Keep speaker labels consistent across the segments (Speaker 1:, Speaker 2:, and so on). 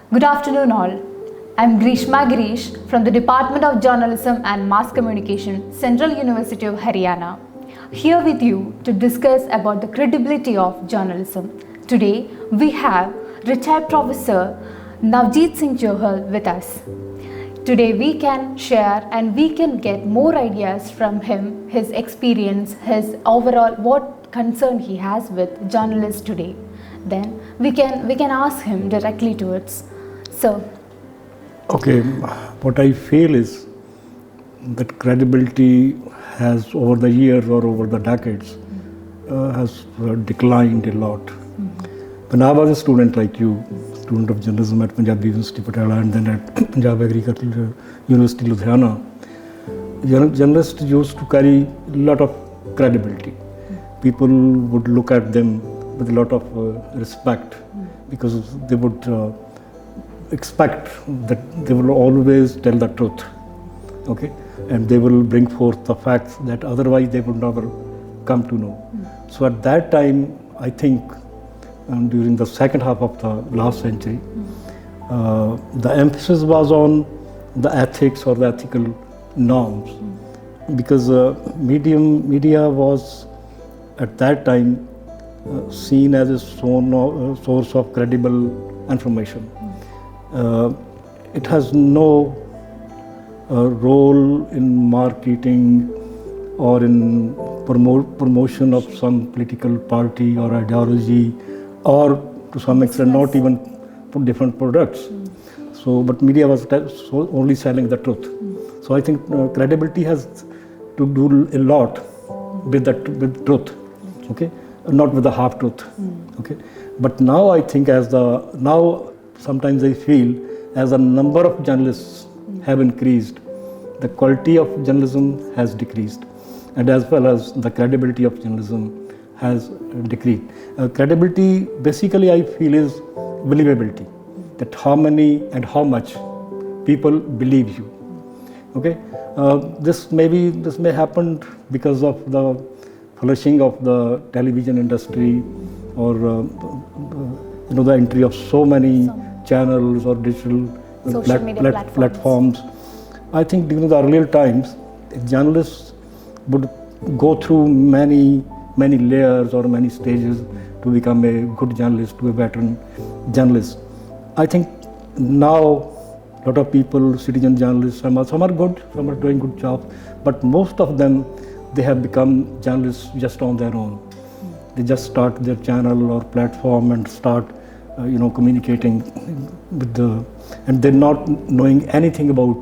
Speaker 1: Good afternoon all. I'm Grishma Girish from the Department of Journalism and Mass Communication, Central University of Haryana, here with you to discuss about the credibility of journalism. Today we have retired Professor Navjeet Singh Johal with us. Today we can share and we can get more ideas from him, his experience, his overall what concern he has with journalists today. Then we can ask him directly to it. So,
Speaker 2: okay, what I feel is that credibility has over the years or over the decades has declined a lot. When I was a student like you, student of journalism at Punjab University Patiala and then at Punjab Agricultural University Ludhiana, journalists used to carry a lot of credibility. People would look at them with a lot of respect because they would expect that they will always tell the truth, okay, and they will bring forth the facts that otherwise they would never come to know. So at that time, I think during the second half of the last century, the emphasis was on the ethics or the ethical norms, because media was at that time seen as a source of credible information. It has no role in marketing or in promotion of some political party or ideology, or to some extent not even for different products. So, but media was only selling the truth. So I think credibility has to do a lot with truth, okay, not with the half truth, okay. But now I think sometimes I feel as the number of journalists have increased, the quality of journalism has decreased, and as well as the credibility of journalism has decreased. Credibility basically I feel is believability, that how many and how much people believe you. Okay, this may happen because of the flourishing of the television industry, or the entry of so many channels or digital platforms. I think during the earlier times, journalists would go through many layers or many stages to become a good journalist, to a veteran journalist. I think now a lot of people, citizen journalists, some are good, some are doing good jobs, but most of them, they have become journalists just on their own. They just start their channel or platform and start communicating with and they're not knowing anything about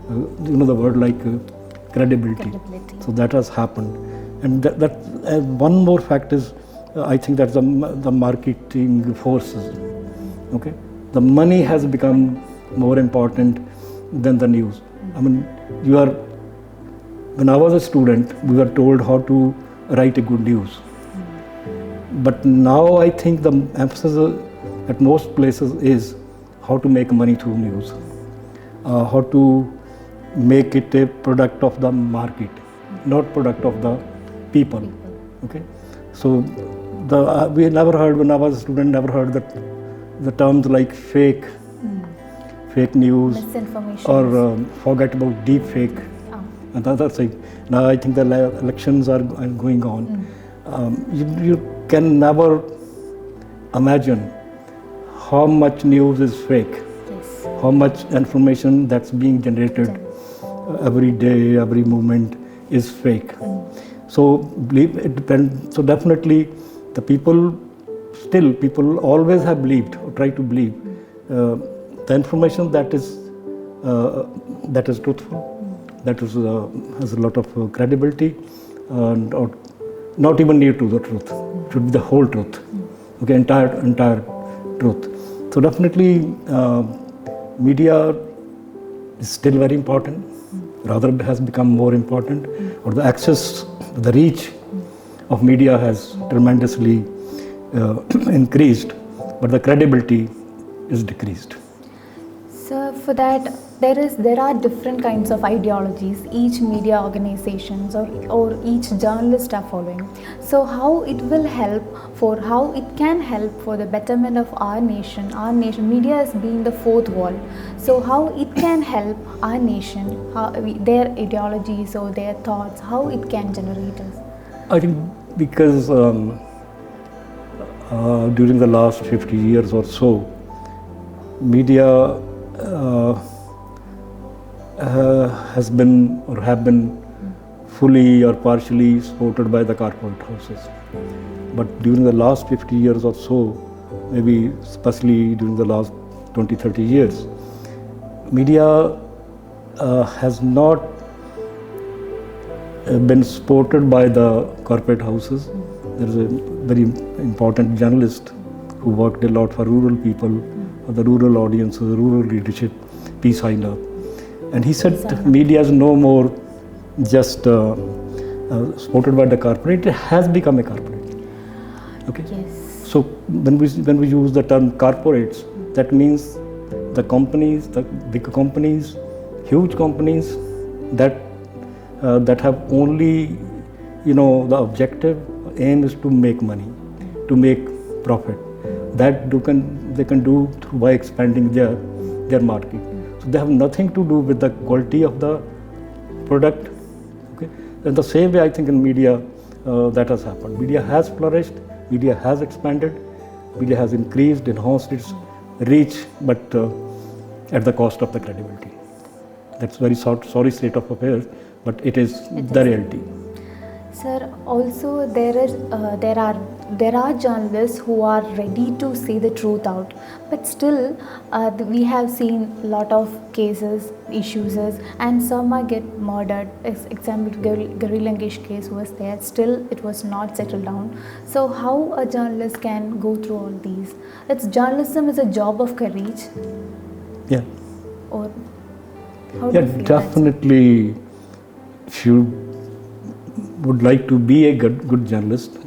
Speaker 2: the word like credibility. So that has happened. And that one more fact is, I think that's the marketing forces. Okay, the money has become more important than the news. I mean, when I was a student, we were told how to write a good news. But now I think the emphasis at most places is how to make money through news, how to make it a product of the market, not product of the people. Okay, so we never heard, when I was a student, never heard that the terms like fake news, or forget about deep fake and other things. Now I think the elections are going on. You can never imagine how much news is fake, how much information that's being generated every day, every moment is fake. So believe it depends. So definitely the people always have believed or try to believe the information that is truthful, that is has a lot of credibility, and or not even near to the truth. Should be the whole truth, okay, entire truth. So definitely media is still very important, rather has become more important, or the access, the reach of media has tremendously increased, but the credibility is decreased.
Speaker 1: So for that, there are different kinds of ideologies each media organizations or each journalist are following. So how it will help how it can help for the betterment of our nation. Our nation media as being the fourth wall. So how it can help our nation, their ideologies or their thoughts, how it can generate us.
Speaker 2: I think because during the last 50 years or so, media has been or have been fully or partially supported by the corporate houses. But during the last 50 years or so, maybe especially during the last 20-30 years, media has not been supported by the corporate houses. There is a very important journalist who worked a lot for rural people, for the rural audience, the rural leadership, P. Saina. And he said media is no more just supported by the corporate, it has become a corporate. Okay?
Speaker 1: Yes.
Speaker 2: So when we use the term corporates, that means the companies, the big companies, huge companies that have only, the objective aim is to make money, to make profit. That they can do by expanding their market. So they have nothing to do with the quality of the product. Okay? In the same way, I think in media that has happened. Media has flourished, media has expanded, media has increased, enhanced its reach, but at the cost of the credibility. That's very sorry state of affairs, but it is the reality.
Speaker 1: Sir, also there are journalists who are ready to say the truth out, but still we have seen a lot of cases, issues, and some are get murdered. Example, Gauri Lankesh case was there. Still, it was not settled down. So how a journalist can go through all these? Journalism is a job of courage.
Speaker 2: Yeah.
Speaker 1: Or how do you feel
Speaker 2: definitely. If you would like to be a good journalist,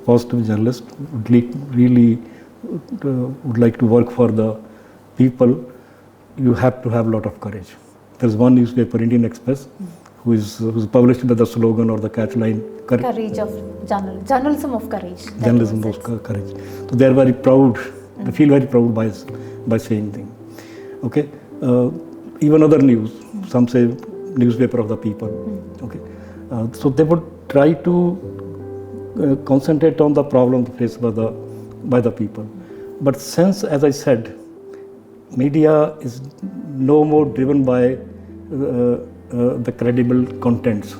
Speaker 2: positive journalist, would like to work for the people, you have to have a lot of courage. There's one newspaper, Indian Express, who's published with the slogan or the catchline,
Speaker 1: courage of journalism of courage.
Speaker 2: Journalism of courage. So they are very proud. They feel very proud by saying things. Okay. Even other news, some say newspaper of the people. Okay. So they would try to concentrate on the problem faced by the people. But since, as I said, media is no more driven by the credible contents.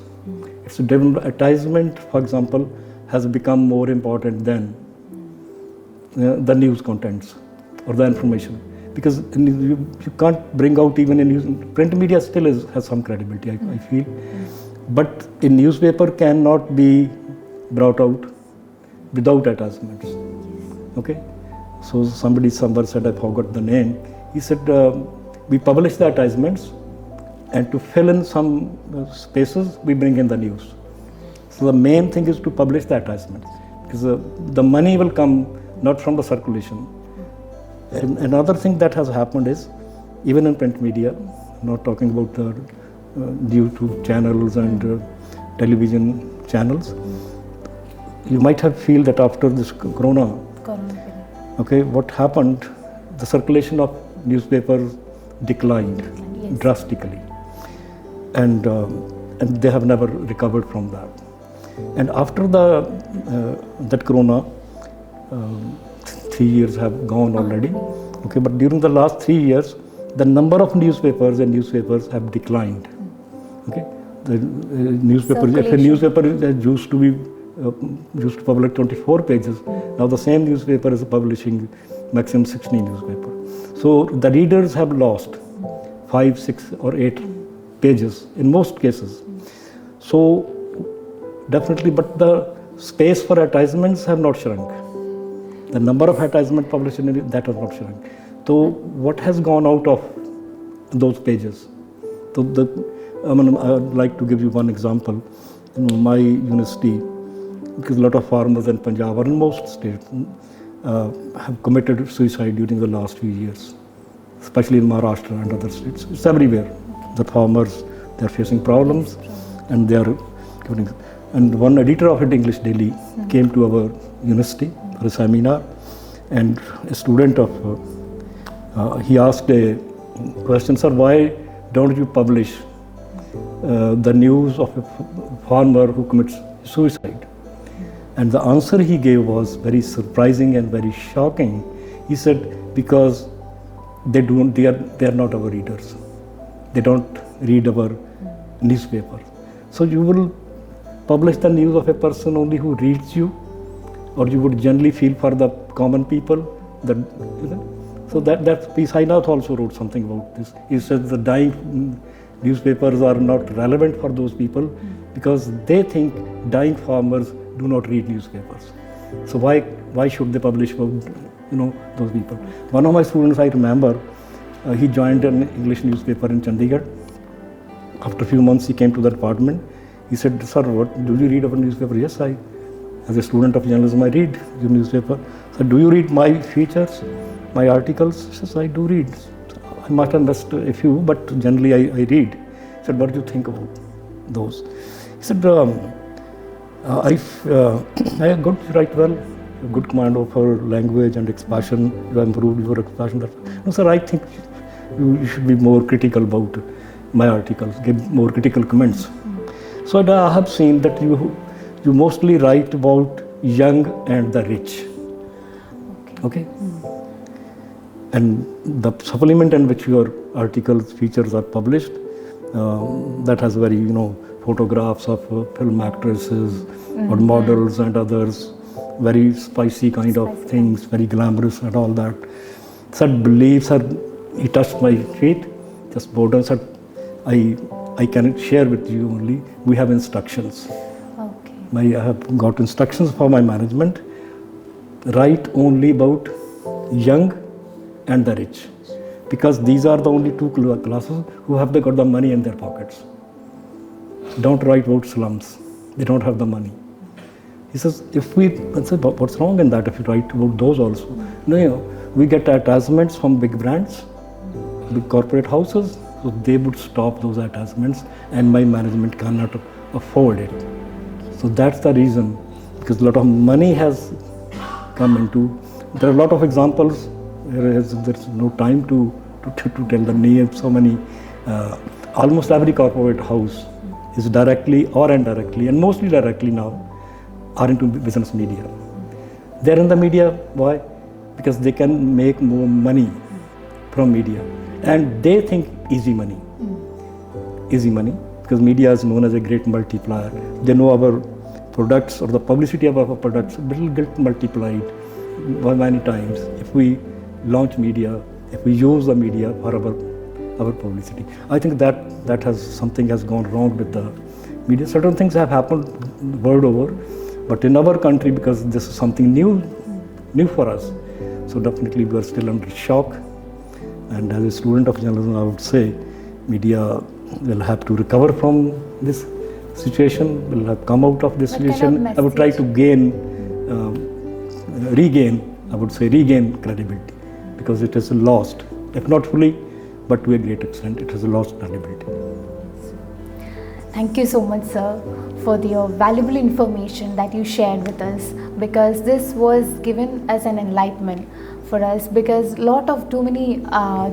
Speaker 2: It's driven by advertisement, for example, has become more important than the news contents or the information. Because you can't bring out even in news. Print media still has some credibility, I feel. But a newspaper cannot be brought out without advertisements. Okay? So somebody somewhere said, I forgot the name. He said, we publish the advertisements, and to fill in some spaces, we bring in the news. So the main thing is to publish the advertisements, because the money will come not from the circulation. And another thing that has happened is, even in print media, I'm not talking about the YouTube channels and television channels, you might have feel that after this corona okay, what happened, the circulation of newspapers declined drastically, and they have never recovered from that. And after that corona, 3 years have gone already. Okay, but during the last 3 years, the number of newspapers have declined. Okay, the newspaper. If a newspaper used to publish 24 pages, now the same newspaper is publishing maximum 16 newspapers. So the readers have lost 5, 6, or 8 pages in most cases. So definitely, but the space for advertisements have not shrunk. The number of advertisement published in it, that has not shrunk. So what has gone out of those pages? So I'd like to give you one example. In my university, because a lot of farmers in Punjab or in most states have committed suicide during the last few years. especially in Maharashtra and other states. It's everywhere. The farmers, they're facing problems, and they are giving. And one editor of English Daily came to our university for a seminar, and a student of he asked a question, sir, why don't you publish the news of a farmer who commits suicide? And the answer he gave was very surprising and very shocking. He said, because they are not our readers. They don't read our newspaper. So you will publish the news of a person only who reads you, or you would generally feel for the common people that, you know. So that piece, I now also wrote something about this. He said the dying newspapers are not relevant for those people because they think dying farmers do not read newspapers. So why should they publish about, you know, those people? One of my students, I remember, he joined an English newspaper in Chandigarh. After a few months, he came to the department. He said, sir, what do you read our newspaper? Yes, as a student of journalism, I read your newspaper. So do you read my features, my articles? He says, I do read. I must have missed a few, but generally I read. He said, what do you think about those? He said, I got write well, good command of her language and expression. You have improved your expression. No, sir, I think you should be more critical about my articles, give more critical comments. So I have seen that you mostly write about young and the rich. Okay? And the supplement in which your articles, features are published, that has very, you know, photographs of film actresses or models and others, very spicy kind of things, very glamorous and all that. Sir, believe, sir, he touched my feet, just boredom, sir, I can share with you only, we have instructions. I have got instructions for my management, write only about young and the rich, because these are the only two classes who have got the money in their pockets. Don't write about slums, they don't have the money. He says, let's say, what's wrong in that if you write about those also? No, we get attachments from big brands, big corporate houses, so they would stop those attachments and my management cannot afford it. So that's the reason, because a lot of money has come into. There are a lot of examples. There's no time to tell the name. So many, almost every corporate house is directly or indirectly, and mostly directly now, are into business media. They're in the media, why? Because they can make more money from media, and they think easy money, because media is known as a great multiplier. They know our products or the publicity of our products will get multiplied many times if we launch media, if we use the media for our publicity. I think that something has gone wrong with the media. Certain things have happened world over, but in our country, because this is something new for us, so definitely we are still under shock. And as a student of journalism, I would say media will have to recover from this situation, will have come out of this situation. I would try to regain credibility, because it is lost, if not fully, but to a great extent, it has lost credibility.
Speaker 1: Thank you so much, sir, for your valuable information that you shared with us, because this was given as an enlightenment for us, because too many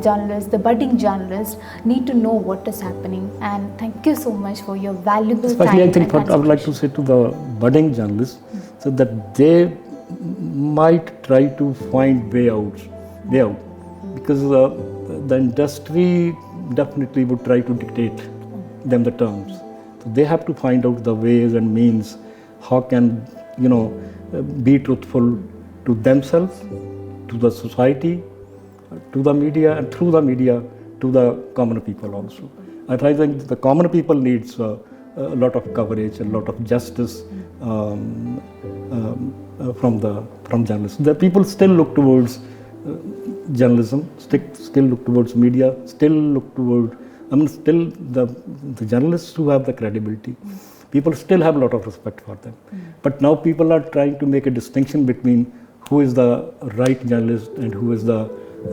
Speaker 1: journalists, the budding journalists, need to know what is happening. And thank you so much for your valuable time.
Speaker 2: Especially, I think what I would like to say to the budding journalists, so that they might try to find way out, because the industry definitely would try to dictate them the terms. So they have to find out the ways and means how can, be truthful to themselves, to the society, to the media, and through the media to the common people also. I think the common people needs a lot of coverage, a lot of justice from journalists. The people still look towards journalism, still look towards media, still look toward, still the journalists who have the credibility. People still have a lot of respect for them. But now people are trying to make a distinction between who is the right journalist and who is the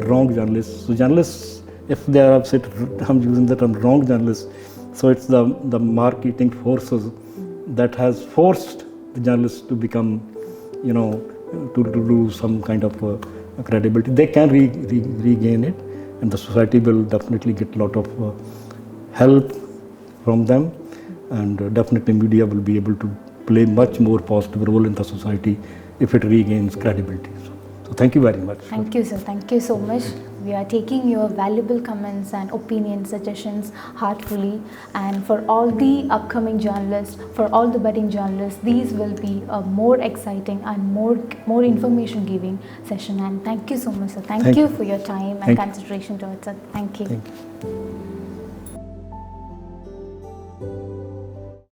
Speaker 2: wrong journalists. So journalists, if they are upset, I'm using the term wrong journalists, so it's the marketing forces that has forced the journalists to become, to lose some kind of credibility. They can regain it, and the society will definitely get a lot of help from them, and definitely media will be able to play much more positive role in the society if it regains credibility. So thank you very much.
Speaker 1: Thank you, sir. Thank you so much. We are taking your valuable comments and opinions, suggestions heartfully. And for all the upcoming journalists, for all the budding journalists, these will be a more exciting and more information giving session. And thank you so much, sir. Thank you for your time and consideration to it, sir. Thank you.
Speaker 2: Thank you.